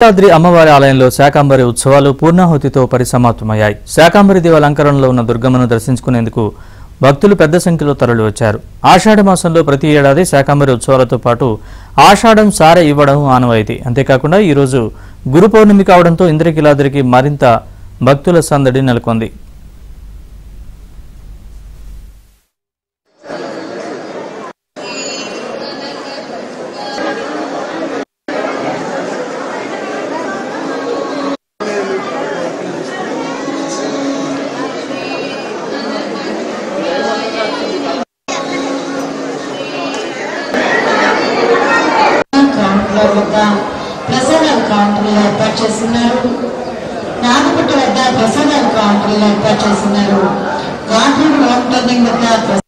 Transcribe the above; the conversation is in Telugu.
యాదాద్రి అమ్మవారి ఆలయంలో శాకంబరి ఉత్సవాలు పూర్ణాహుతితో పరిసమాప్తమయ్యాయి. శాకంబరి దేవి అలంకరణలో ఉన్న దుర్గమ్మను దర్శించుకునేందుకు భక్తులు పెద్ద సంఖ్యలో తరలివచ్చారు. ఆషాఢ మాసంలో ప్రతి ఏడాది శాకంబరి ఉత్సవాలతో పాటు ఆషాఢం సారె ఇవ్వడం ఆనవాయితీ. అంతేకాకుండా ఈరోజు గురు పౌర్ణమి కావడంతో ఇంద్రకీలాద్రికి మరింత భక్తుల సందడి నెలకొంది. ప్రసాదాల కౌంటర్లు ఏర్పాటు చేస్తున్నారు. నాగపుట్ట వద్ద ప్రసాదాల కౌంటర్లు ఏర్పాటు చేస్తున్నారు. గాంధీ హోమ్ టర్నింగ్ వద్ద